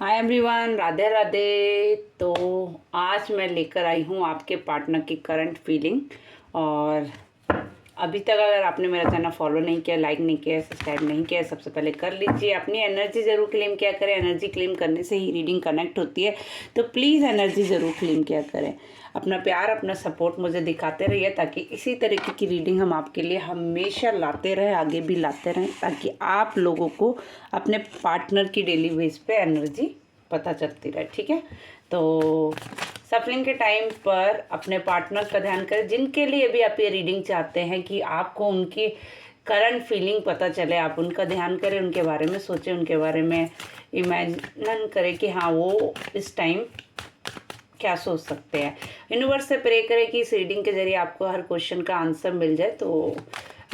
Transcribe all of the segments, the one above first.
Hi everyone, Radhe Radhe. तो आज मैं लेकर आई हूँ आपके पार्टनर की करंट फीलिंग। और अभी तक अगर आपने मेरा चैनल फॉलो नहीं किया, लाइक नहीं किया, सब्सक्राइब नहीं किया, सबसे पहले कर लीजिए। अपनी एनर्जी ज़रूर क्लेम किया करें। एनर्जी क्लेम करने से ही रीडिंग कनेक्ट होती है, तो प्लीज़ एनर्जी ज़रूर क्लेम किया करें। अपना प्यार, अपना सपोर्ट मुझे दिखाते रहिए, ताकि इसी तरीके की रीडिंग हम आपके लिए हमेशा लाते रहें, आगे भी लाते रहें, ताकि आप लोगों को अपने पार्टनर की डेली बेस पे एनर्जी पता चलती रहे। ठीक है, तो सफलिंग के टाइम पर अपने पार्टनर का ध्यान करें, जिनके लिए भी आप ये रीडिंग चाहते हैं कि आपको उनकी करंट फीलिंग पता चले। आप उनका ध्यान करें, उनके बारे में सोचें, उनके बारे में इमेजिन करें कि हाँ, वो इस टाइम क्या सोच सकते हैं। यूनिवर्स से प्रे करें कि इस रीडिंग के जरिए आपको हर क्वेश्चन का आंसर मिल जाए। तो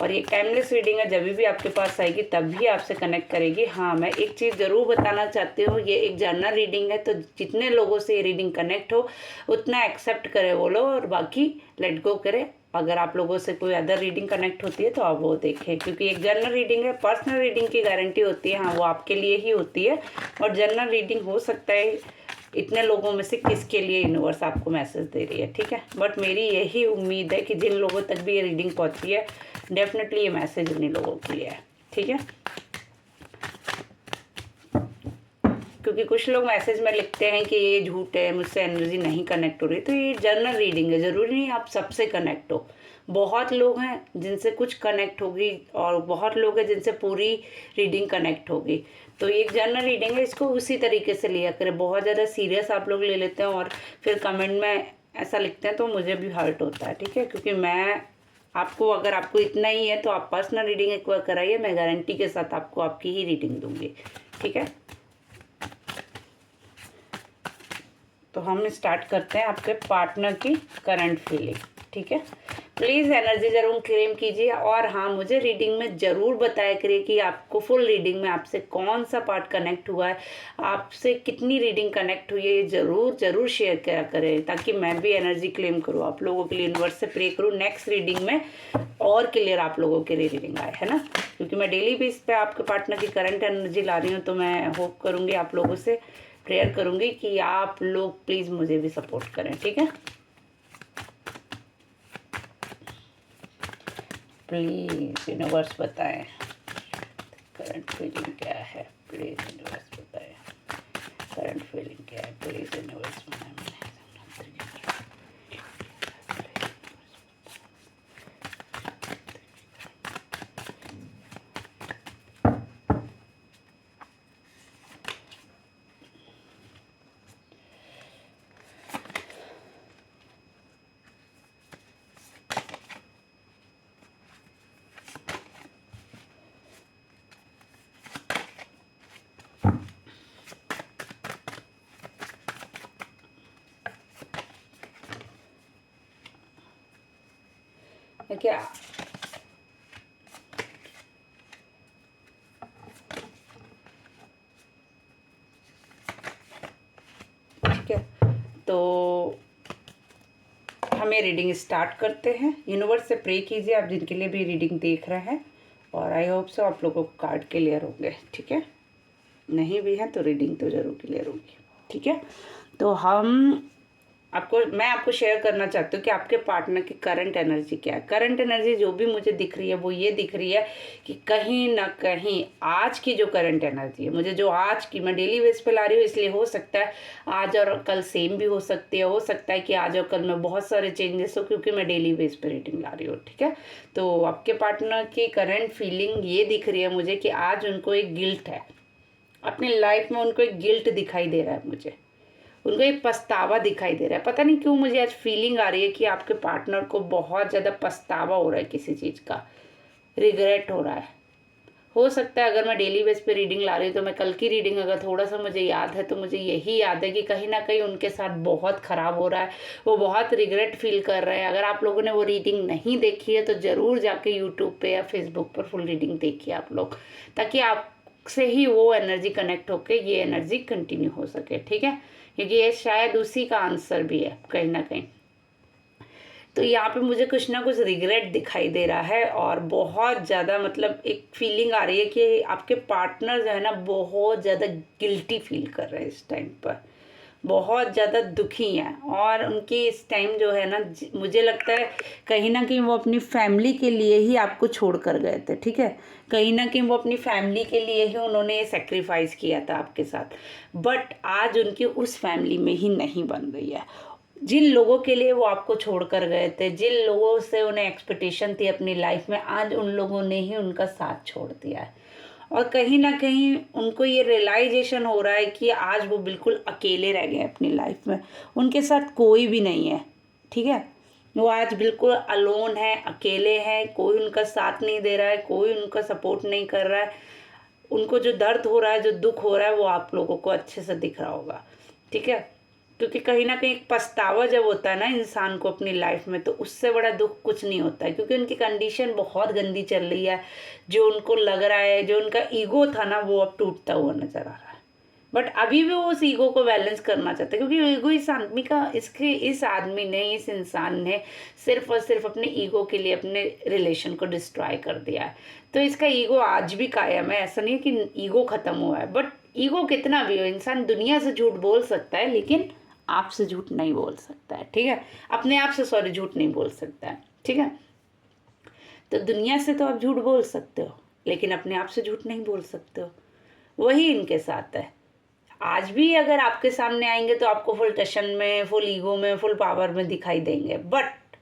और ये टाइमलेस रीडिंग है, जब भी आपके पास आएगी तब भी आपसे कनेक्ट करेगी। हाँ, मैं एक चीज़ ज़रूर बताना चाहती हूँ, ये एक जनरल रीडिंग है, तो जितने लोगों से ये रीडिंग कनेक्ट हो उतना एक्सेप्ट करे वो लोग, और बाकी लेट गो करें। अगर आप लोगों से कोई अदर रीडिंग कनेक्ट होती है तो आप वो देखें, क्योंकि एक जनरल रीडिंग है। पर्सनल रीडिंग की गारंटी होती है, हाँ, वो आपके लिए ही होती है। और जनरल रीडिंग हो सकता है इतने लोगों में से किसके लिए यूनिवर्स आपको मैसेज दे रही है। ठीक है, बट मेरी यही उम्मीद है कि जिन लोगों तक भी ये रीडिंग पहुंची है, डेफिनेटली ये मैसेज उन्हीं लोगों के लिए है। ठीक है, क्योंकि कुछ लोग मैसेज में लिखते हैं कि ये झूठ है, मुझसे एनर्जी नहीं कनेक्ट हो रही। तो ये जनरल रीडिंग है, ज़रूरी नहीं आप सबसे कनेक्ट हो। बहुत लोग हैं जिनसे कुछ कनेक्ट होगी, और बहुत लोग हैं जिनसे पूरी रीडिंग कनेक्ट होगी। तो ये एक जनरल रीडिंग है, इसको उसी तरीके से लिया करें। बहुत ज़्यादा सीरियस आप लोग ले लेते हैं और फिर कमेंट में ऐसा लिखते हैं, तो मुझे भी हर्ट होता है। ठीक है, क्योंकि मैं आपको, अगर आपको इतना ही है तो आप पर्सनल रीडिंग एक बार कराइए, मैं गारंटी के साथ आपको आपकी ही रीडिंग दूंगी। ठीक है, तो हम स्टार्ट करते हैं आपके पार्टनर की करंट फीलिंग। ठीक है, प्लीज़ एनर्जी ज़रूर क्लेम कीजिए। और हाँ, मुझे रीडिंग में ज़रूर बताया करिए कि आपको फुल रीडिंग में आपसे कौन सा पार्ट कनेक्ट हुआ है, आपसे कितनी रीडिंग कनेक्ट हुई है। ये ज़रूर ज़रूर शेयर किया करें, ताकि मैं भी एनर्जी क्लेम करूँ आप लोगों के लिए, यूनिवर्स से प्रे करूँ नेक्स्ट रीडिंग में और क्लियर आप लोगों के लिए रीडिंग आए, है ना। क्योंकि मैं डेली बेस पे आपके पार्टनर की करंट एनर्जी ला रही हूँ, तो मैं होप करूँगी, आप लोगों से प्रेयर करूँगी कि आप लोग प्लीज़ मुझे भी सपोर्ट करें। ठीक है, प्लीज़ यूनिवर्स बताएं करंट फीलिंग क्या है। प्लीज़ यूनिवर्स बताएं करंट फीलिंग क्या है। प्लीज़ यूनिवर्स बताएं। क्या ठीक है, तो हमें रीडिंग स्टार्ट करते हैं। यूनिवर्स से प्रे कीजिए आप जिनके लिए भी रीडिंग देख रहे हैं, और आई होप सो आप लोगों को कार्ड क्लियर होंगे। ठीक है, नहीं भी है तो रीडिंग तो ज़रूर क्लियर होगी। ठीक है, तो मैं आपको शेयर करना चाहती हूँ कि आपके पार्टनर की करंट एनर्जी क्या है। करंट एनर्जी जो भी मुझे दिख रही है वो ये दिख रही है कि कहीं ना कहीं आज की जो करंट एनर्जी है, मुझे जो आज की, मैं डेली बेस पे ला रही हूँ, इसलिए हो सकता है आज और कल सेम भी हो सकती है। हो सकता है कि आज और कल में बहुत सारे चेंजेस हो, क्योंकि मैं डेली बेस पे रीडिंग ला रही हूँ। ठीक है, तो आपके पार्टनर की करंट फीलिंग ये दिख रही है मुझे कि आज उनको एक गिल्ट है, अपनी लाइफ में उनको एक गिल्ट दिखाई दे रहा है मुझे, उनको एक पछतावा दिखाई दे रहा है। पता नहीं क्यों मुझे आज फीलिंग आ रही है कि आपके पार्टनर को बहुत ज़्यादा पछतावा हो रहा है, किसी चीज़ का रिग्रेट हो रहा है। हो सकता है, अगर मैं डेली बेस पे रीडिंग ला रही हूँ, तो मैं कल की रीडिंग अगर थोड़ा सा मुझे याद है, तो मुझे यही याद है कि कहीं ना कहीं उनके साथ बहुत ख़राब हो रहा है, वो बहुत रिग्रेट फील कर रहे हैं। अगर आप लोगों ने वो रीडिंग नहीं देखी है तो ज़रूर जाके यूट्यूब पे या फेसबुक पर फुल रीडिंग देखिए आप लोग, ताकि आप से ही वो एनर्जी कनेक्ट होके ये एनर्जी कंटिन्यू हो सके। ठीक है, क्योंकि ये शायद उसी का आंसर भी है कहीं ना कहीं। तो यहाँ पे मुझे कुछ ना कुछ रिग्रेट दिखाई दे रहा है और बहुत ज़्यादा मतलब एक फीलिंग आ रही है कि आपके पार्टनर जो है ना बहुत ज़्यादा गिल्टी फील कर रहे हैं इस टाइम पर, बहुत ज़्यादा दुखी हैं। और उनकी इस टाइम जो है ना मुझे लगता है कहीं ना कहीं वो अपनी फैमिली के लिए ही आपको छोड़ कर गए थे, ठीक है। कहीं ना कहीं वो अपनी फैमिली के लिए ही उन्होंने ये सेक्रीफाइस किया था आपके साथ, बट आज उनकी उस फैमिली में ही नहीं बन रही है। जिन लोगों के लिए वो आपको छोड़ कर गए थे, जिन लोगों से उन्हें एक्सपेक्टेशन थी अपनी लाइफ में, आज उन लोगों ने ही उनका साथ छोड़ दिया है। और कहीं ना कहीं उनको ये रियलाइजेशन हो रहा है कि आज वो बिल्कुल अकेले रह गए अपनी लाइफ में, उनके साथ कोई भी नहीं है, ठीक है। वो आज बिल्कुल अलोन है, अकेले हैं, कोई उनका साथ नहीं दे रहा है, कोई उनका सपोर्ट नहीं कर रहा है। उनको जो दर्द हो रहा है, जो दुख हो रहा है, वो आप लोगों को अच्छे से दिख रहा होगा, ठीक है। क्योंकि कहीं ना कहीं एक पछतावा जब होता है ना इंसान को अपनी लाइफ में, तो उससे बड़ा दुख कुछ नहीं होता है, क्योंकि उनकी कंडीशन बहुत गंदी चल रही है। जो उनको लग रहा है, जो उनका ईगो था ना, वो अब टूटता हुआ नजर आ रहा है। बट अभी भी वो उस ईगो को बैलेंस करना चाहता है, क्योंकि ईगो इस आदमी का, इस आदमी ने, इस इंसान ने सिर्फ और सिर्फ अपने ईगो के लिए अपने रिलेशन को डिस्ट्रॉय कर दिया है। तो इसका ईगो आज भी कायम है, ऐसा नहीं है कि ईगो खत्म हुआ है। बट ईगो कितना भी हो, इंसान दुनिया से झूठ बोल सकता है, लेकिन आपसे झूठ नहीं बोल सकता है, ठीक है। अपने आप से, सॉरी, झूठ नहीं बोल सकता है, ठीक है। तो दुनिया से तो आप झूठ बोल सकते हो, लेकिन अपने आप से झूठ नहीं बोल सकते हो। वही इनके साथ है। आज भी अगर आपके सामने आएंगे तो आपको फुल टेंशन में, फुल ईगो में, फुल पावर में दिखाई देंगे, बट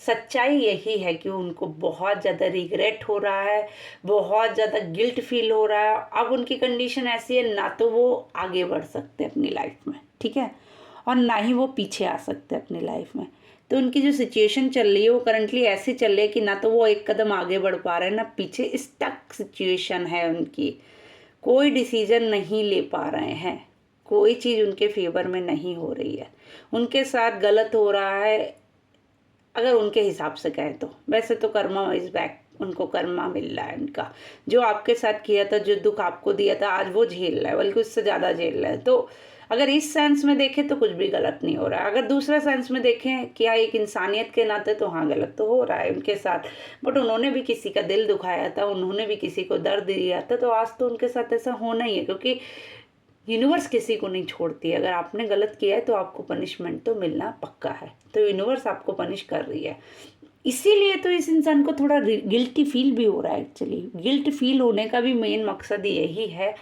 सच्चाई यही है कि उनको बहुत ज़्यादा रिग्रेट हो रहा है, बहुत ज़्यादा गिल्ट फील हो रहा है। अब उनकी कंडीशन ऐसी है, ना तो वो आगे बढ़ सकते अपनी लाइफ में, ठीक है, और ना ही वो पीछे आ सकते अपनी लाइफ में। तो उनकी जो सिचुएशन चल रही है वो करंटली ऐसी चल रही है कि ना तो वो एक कदम आगे बढ़ पा रहे हैं, ना पीछे। स्टक सिचुएशन है उनकी, कोई डिसीजन नहीं ले पा रहे हैं, कोई चीज़ उनके फेवर में नहीं हो रही है, उनके साथ गलत हो रहा है। अगर उनके हिसाब से कहें तो वैसे तो कर्मा इज बैक, उनको कर्मा मिल रहा है उनका। जो आपके साथ किया था, जो दुख आपको दिया था, आज वो झेल रहा है, बल्कि उससे ज़्यादा झेल रहा है। तो अगर इस सेंस में देखें तो कुछ भी गलत नहीं हो रहा है। अगर दूसरा सेंस में देखें कि हाँ एक इंसानियत के नाते, तो हाँ गलत तो हो रहा है उनके साथ। बट उन्होंने भी किसी का दिल दुखाया था, उन्होंने भी किसी को दर्द दिया था, तो आज तो उनके साथ ऐसा होना ही है, क्योंकि यूनिवर्स किसी को नहीं छोड़ती है। अगर आपने गलत किया है तो आपको पनिशमेंट तो मिलना पक्का है, तो यूनिवर्स आपको पनिश कर रही है। इसीलिए तो इस इंसान को थोड़ा गिल्टी फील भी हो रहा है। एक्चुअली गिल्ट फील होने का भी मेन मकसद यही है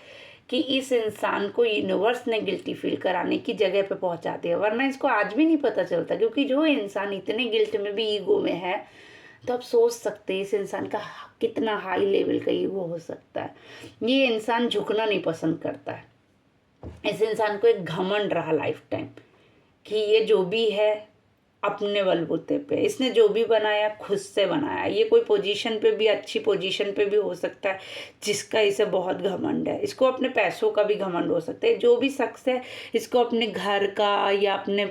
कि इस इंसान को यूनिवर्स ने गिल्टी फील कराने की जगह पे पहुंचा दिया, वरना इसको आज भी नहीं पता चलता। क्योंकि जो इंसान इतने गिल्ट में भी, ईगो में है, तो आप सोच सकते हैं इस इंसान का कितना हाई लेवल का ईगो हो सकता है। ये इंसान झुकना नहीं पसंद करता है। इस इंसान को एक घमंड रहा लाइफ टाइम कि ये जो भी है अपने बलबूते पे, इसने जो भी बनाया खुद से बनाया। ये कोई पोजीशन पे भी, अच्छी पोजीशन पे भी हो सकता है जिसका इसे बहुत घमंड है। इसको अपने पैसों का भी घमंड हो सकता है। जो भी शख्स है, इसको अपने घर का या अपने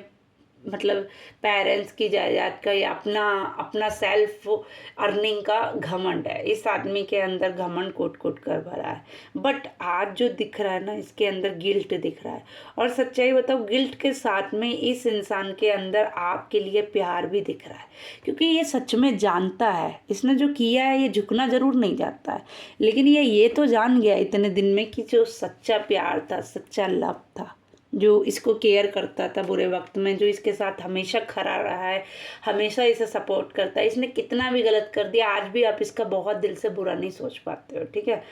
मतलब पेरेंट्स की जायदाद का या अपना अपना सेल्फ अर्निंग का घमंड है। इस आदमी के अंदर घमंड कोट कोट कर भरा है। बट आज जो दिख रहा है ना, इसके अंदर गिल्ट दिख रहा है। और सच्चाई बताओ, गिल्ट के साथ में इस इंसान के अंदर आपके लिए प्यार भी दिख रहा है, क्योंकि ये सच में जानता है इसने जो किया है। ये झुकना जरूर नहीं चाहता है, लेकिन ये तो जान गया इतने दिन में कि जो सच्चा प्यार था, सच्चा लव था, जो इसको केयर करता था बुरे वक्त में, जो इसके साथ हमेशा खड़ा रहा है, हमेशा इसे सपोर्ट करता है। इसने कितना भी गलत कर दिया, आज भी आप इसका बहुत दिल से बुरा नहीं सोच पाते हो, ठीक है।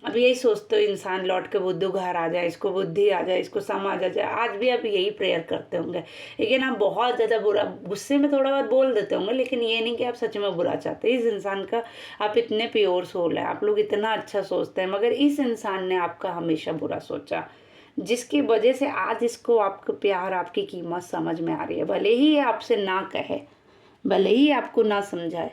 अब यही सोचते हो इंसान लौट के बुद्धू घर आ जाए, इसको बुद्धि आ जाए, इसको समझ आ जाए। आज भी आप यही प्रेयर करते होंगे, लेकिन आप बहुत ज़्यादा बुरा, गुस्से में थोड़ा बहुत बोल देते होंगे, लेकिन ये नहीं कि आप सच में बुरा चाहते। इस इंसान का, आप इतने प्योर सोल है, आप लोग इतना अच्छा सोचते हैं, मगर इस इंसान ने आपका हमेशा बुरा सोचा, जिसकी वजह से आज इसको आपका प्यार, आपकी कीमत समझ में आ रही है। भले ही ये आपसे ना कहे, भले ही आपको ना समझाए,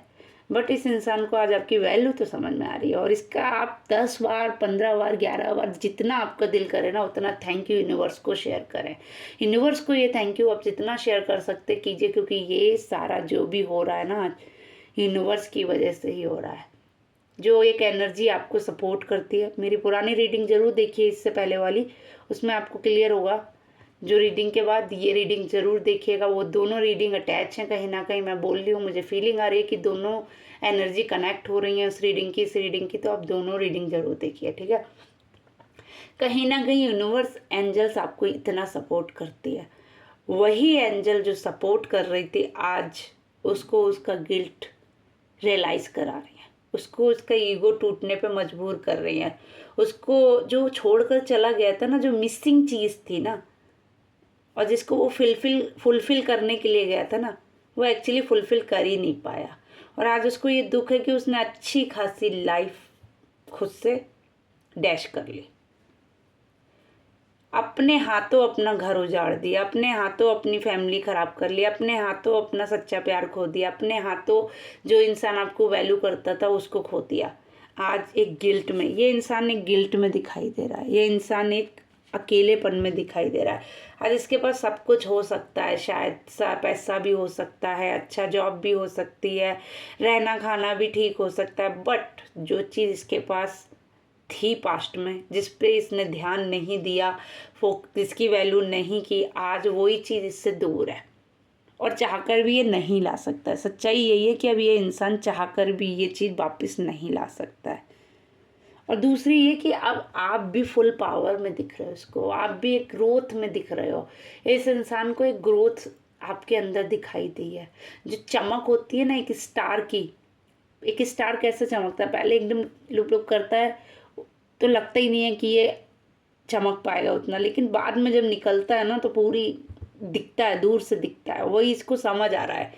बट इस इंसान को आज आपकी वैल्यू तो समझ में आ रही है। और इसका आप 10 बार, 15 बार, 11 बार, जितना आपका दिल करे ना, उतना थैंक यू यूनिवर्स को शेयर करें। यूनिवर्स को ये थैंक यू आप जितना शेयर कर सकते कीजिए, क्योंकि ये सारा जो भी हो रहा है ना, यूनिवर्स की वजह से ही हो रहा है। जो एक एनर्जी आपको सपोर्ट करती है, मेरी पुरानी रीडिंग जरूर देखिए इससे पहले वाली, उसमें आपको क्लियर होगा। जो रीडिंग के बाद ये रीडिंग ज़रूर देखिएगा। वो दोनों रीडिंग अटैच हैं, कहीं ना कहीं मैं बोल रही हूँ, मुझे फीलिंग आ रही है कि दोनों एनर्जी कनेक्ट हो रही हैं उस रीडिंग की, इस रीडिंग की। तो आप दोनों रीडिंग ज़रूर देखिए, ठीक है। कहीं ना कहीं यूनिवर्स एंजल्स आपको इतना सपोर्ट करती है, वही एंजल जो सपोर्ट कर रही थी आज उसको उसका गिल्ट रियलाइज़ करा रही है, उसको उसका ईगो टूटने पे मजबूर कर रही है। उसको जो छोड़कर चला गया था ना, जो मिसिंग चीज़ थी ना, और जिसको वो फुलफिल करने के लिए गया था ना, वो एक्चुअली फुलफिल कर ही नहीं पाया। और आज उसको ये दुख है कि उसने अच्छी खासी लाइफ खुद से डैश कर ली। अपने हाथों अपना घर उजाड़ दिया, अपने हाथों अपनी फैमिली ख़राब कर ली, अपने हाथों अपना सच्चा प्यार खो दिया, अपने हाथों जो इंसान आपको वैल्यू करता था उसको खो दिया। आज एक गिल्ट में, ये इंसान एक गिल्ट में दिखाई दे रहा है, ये इंसान एक अकेलेपन में दिखाई दे रहा है। आज इसके पास सब कुछ हो सकता है, शायद पैसा भी हो सकता है, अच्छा जॉब भी हो सकती है, रहना खाना भी ठीक हो सकता है, बट जो चीज़ इसके पास थी पास्ट में, जिस पे इसने ध्यान नहीं दिया, जिसकी वैल्यू नहीं की, आज वही चीज़ इससे दूर है और चाहकर भी ये नहीं ला सकता है। सच्चाई यही है कि अब ये इंसान चाहकर भी ये चीज़ वापस नहीं ला सकता है। और दूसरी ये कि अब आप भी फुल पावर में दिख रहे हो इसको, आप भी एक ग्रोथ में दिख रहे हो। इस इंसान को एक ग्रोथ आपके अंदर दिखाई दी है। जो चमक होती है ना एक स्टार की, एक स्टार कैसे चमकता है, पहले एकदम लुक लुक करता है तो लगता ही नहीं है कि ये चमक पाएगा उतना, लेकिन बाद में जब निकलता है ना तो पूरी दिखता है, दूर से दिखता है। वही इसको समझ आ रहा है,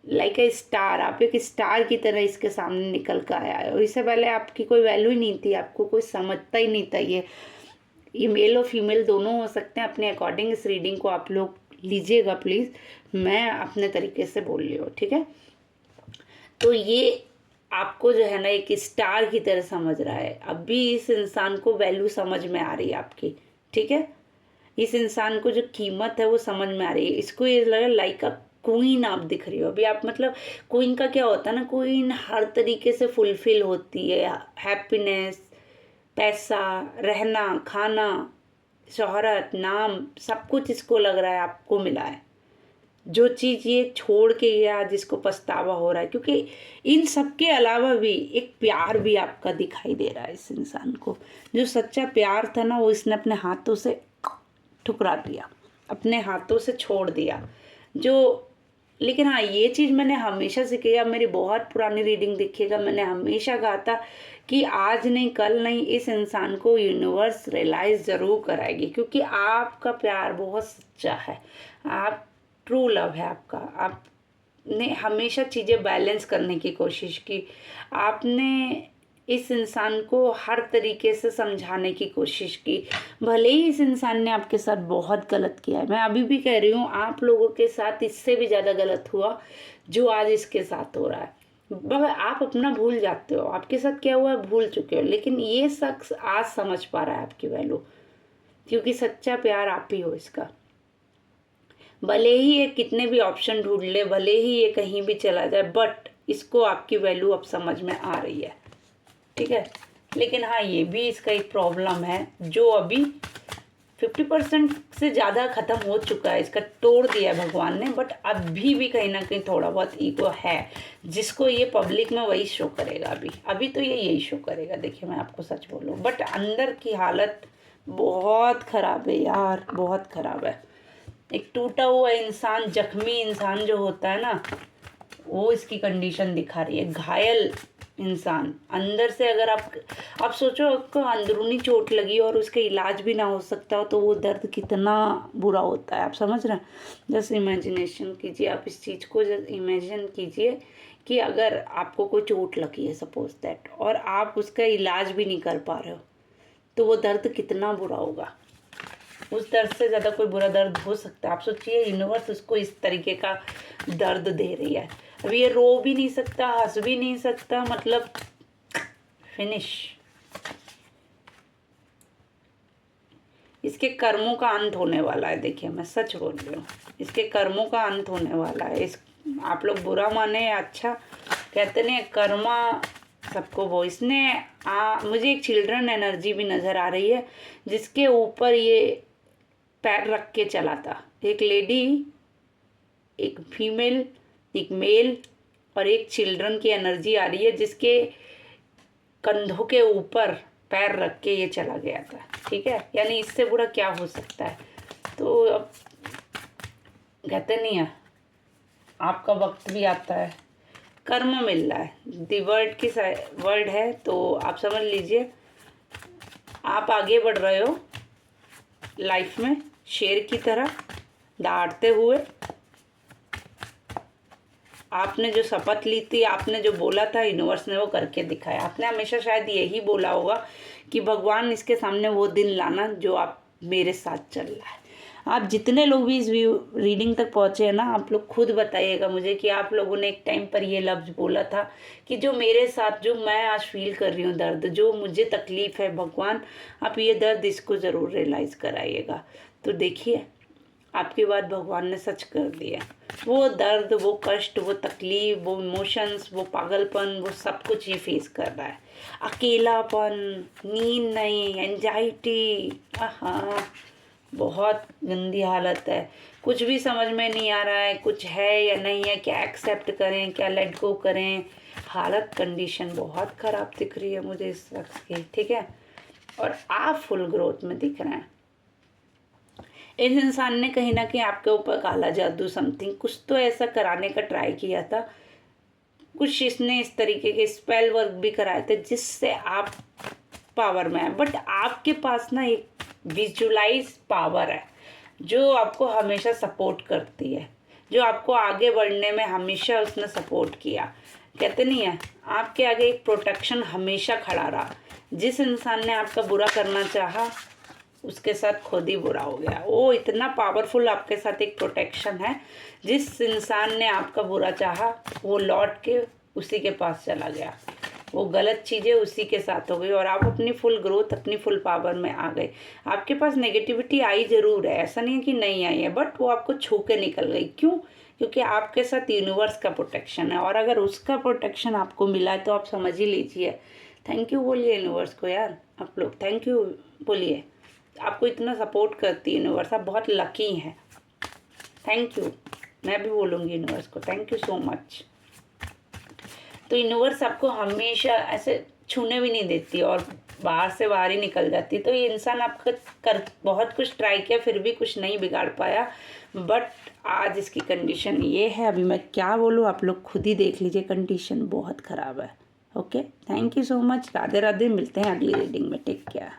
लाइक ए स्टार, आप एक स्टार की तरह इसके सामने निकल कर आया है। और इससे पहले आपकी कोई वैल्यू ही नहीं थी, आपको कोई समझता ही नहीं था। ये मेल और फीमेल दोनों हो सकते हैं, अपने अकॉर्डिंग इस रीडिंग को आप लोग लीजिएगा प्लीज़, मैं अपने तरीके से बोल रही हूँ, ठीक है। तो ये आपको जो है ना एक स्टार की तरह समझ रहा है। अभी इस इंसान को वैल्यू समझ में आ रही है आपकी, ठीक है। इस इंसान को जो कीमत है वो समझ में आ रही है। इसको ये लगा लाइक अ क्वीन आप दिख रही हो अभी आप। मतलब क्वीन का क्या होता है ना, क्वीन हर तरीके से फुलफिल होती है, हैप्पीनेस, पैसा, रहना खाना, शोहरत, नाम, सब कुछ इसको लग रहा है आपको मिला है। जो चीज़ ये छोड़ के गया, जिसको पछतावा हो रहा है, क्योंकि इन सब के अलावा भी एक प्यार भी आपका दिखाई दे रहा है इस इंसान को। जो सच्चा प्यार था ना वो इसने अपने हाथों से ठुकरा दिया, अपने हाथों से छोड़ दिया। जो लेकिन हाँ ये चीज़ मैंने हमेशा से किया, मेरी बहुत पुरानी रीडिंग देखिएगा, मैंने हमेशा कहा था कि आज नहीं कल नहीं इस इंसान को यूनिवर्स रियलाइज़ ज़रूर कराएगी, क्योंकि आपका प्यार बहुत सच्चा है, आप ट्रू लव है आपका। आपने हमेशा चीज़ें बैलेंस करने की कोशिश की, आपने इस इंसान को हर तरीके से समझाने की कोशिश की। भले ही इस इंसान ने आपके साथ बहुत गलत किया है, मैं अभी भी कह रही हूँ आप लोगों के साथ इससे भी ज़्यादा गलत हुआ जो आज इसके साथ हो रहा है। मगर आप अपना भूल जाते हो, आपके साथ क्या हुआ है भूल चुके हो, लेकिन ये शख्स आज समझ पा रहा है आपकी वैल्यू, क्योंकि सच्चा प्यार आप ही हो इसका। भले ही ये कितने भी ऑप्शन ढूंढ ले, भले ही ये कहीं भी चला जाए, बट इसको आपकी वैल्यू अब समझ में आ रही है, ठीक है। लेकिन हाँ ये भी इसका एक प्रॉब्लम है जो अभी 50% से ज़्यादा ख़त्म हो चुका है, इसका तोड़ दिया है भगवान ने, बट अभी भी कहीं ना कहीं थोड़ा बहुत ईगो है, जिसको ये पब्लिक में वही शो करेगा। अभी तो ये यही शो करेगा। देखिए मैं आपको सच बोलूँ, बट अंदर की हालत बहुत ख़राब है यार, बहुत ख़राब है। एक टूटा हुआ इंसान, जख्मी इंसान जो होता है ना, वो इसकी कंडीशन दिखा रही है। घायल इंसान अंदर से, अगर आप सोचो आपको अंदरूनी चोट लगी और उसका इलाज भी ना हो सकता हो तो वो दर्द कितना बुरा होता है, आप समझ रहे हैं। जस्ट इमेजिनेशन कीजिए, आप इस चीज़ को जस्ट इमेजिन कीजिए कि अगर आपको कोई चोट लगी है सपोज दैट, और आप उसका इलाज भी नहीं कर पा रहे हो, तो वो दर्द कितना बुरा होगा। उस दर्द से ज़्यादा कोई बुरा दर्द हो सकता है। आप सोचिए यूनिवर्स उसको इस तरीके का दर्द दे रही है। अब ये रो भी नहीं सकता, हंस भी नहीं सकता, मतलब फिनिश। इसके कर्मों का अंत होने वाला है। देखिए मैं सच बोल रही हूँ, इसके कर्मों का अंत होने वाला है। आप लोग बुरा माने या अच्छा, कहते नहीं कर्मा सबको वो। इसने मुझे एक चिल्ड्रन एनर्जी भी नज़र आ रही है, जिसके ऊपर ये पैर रख के चला था। एक लेडी, एक फीमेल, एक मेल और एक चिल्ड्रन की एनर्जी आ रही है, जिसके कंधों के ऊपर पैर रख के ये चला गया था। ठीक है, यानी इससे बुरा क्या हो सकता है। तो अब कहते नहीं है, आपका वक्त भी आता है, कर्म मिल रहा है। दी वर्ड की वर्ड है, तो आप समझ लीजिए आप आगे बढ़ रहे हो लाइफ में शेर की तरह दहाड़ते हुए। आपने जो शपथ ली थी, आपने जो बोला था, यूनिवर्स ने वो करके दिखाया। आपने हमेशा शायद यही बोला होगा कि भगवान इसके सामने वो दिन लाना जो आप मेरे साथ चल रहा है। आप जितने लोग भी इस रीडिंग तक पहुँचे हैं ना, आप लोग खुद बताइएगा मुझे कि आप लोगों ने एक टाइम पर ये लफ्ज़ बोला था कि जो मेरे साथ, जो मैं आज फील कर रही हूँ दर्द, जो मुझे तकलीफ़ है, भगवान आप ये दर्द इसको ज़रूर रियलाइज़ कराइएगा। तो देखिए आपकी बात भगवान ने सच कर दिया। वो दर्द, वो कष्ट, वो तकलीफ, वो इमोशंस, वो पागलपन, वो सब कुछ ये फेस कर रहा है। अकेलापन, नींद नहीं, एंजाइटी, हाँ बहुत गंदी हालत है। कुछ भी समझ में नहीं आ रहा है, कुछ है या नहीं है, क्या एक्सेप्ट करें, क्या लेट गो करें। हालत, कंडीशन बहुत ख़राब दिख रही है मुझे इस शख्स की। ठीक है, और आप फुल ग्रोथ में दिख रहे हैं। इस इंसान ने कहीं ना कहीं आपके ऊपर काला जादू, समथिंग कुछ तो ऐसा कराने का ट्राई किया था। कुछ इसने इस तरीके के स्पेल वर्क भी कराए थे जिससे आप पावर में आए। बट आपके पास ना एक विजुअलाइज पावर है जो आपको हमेशा सपोर्ट करती है, जो आपको आगे बढ़ने में हमेशा उसने सपोर्ट किया। कहते नहीं है, आपके आगे एक प्रोटेक्शन हमेशा खड़ा रहा। जिस इंसान ने आपका बुरा करना चाहा उसके साथ खुद ही बुरा हो गया। वो इतना पावरफुल आपके साथ एक प्रोटेक्शन है। जिस इंसान ने आपका बुरा चाहा वो लौट के उसी के पास चला गया। वो गलत चीज़ें उसी के साथ हो गई और आप अपनी फुल ग्रोथ, अपनी फुल पावर में आ गए। आपके पास नेगेटिविटी आई ज़रूर है, ऐसा नहीं है कि नहीं आई है, बट वो आपको छू के निकल गई। क्यों? क्योंकि आपके साथ यूनिवर्स का प्रोटेक्शन है। और अगर उसका प्रोटेक्शन आपको मिला है तो आप समझ ही लीजिए। थैंक यू बोलिए यूनिवर्स को यार, आप लोग थैंक यू बोलिए। आपको इतना सपोर्ट करती है यूनिवर्स, आप बहुत लकी हैं। थैंक यू, मैं भी बोलूँगी यूनिवर्स को थैंक यू सो मच। तो यूनिवर्स आपको हमेशा ऐसे छूने भी नहीं देती और बाहर से बाहर ही निकल जाती। तो ये इंसान आपका कर बहुत कुछ ट्राई किया, फिर भी कुछ नहीं बिगाड़ पाया। बट आज इसकी कंडीशन ये है, अभी मैं क्या बोलूँ आप लोग खुद ही देख लीजिए, कंडीशन बहुत ख़राब है। Okay, thank you so much. Radhe Radhe, मिलते हैं अगली रीडिंग में। Take care.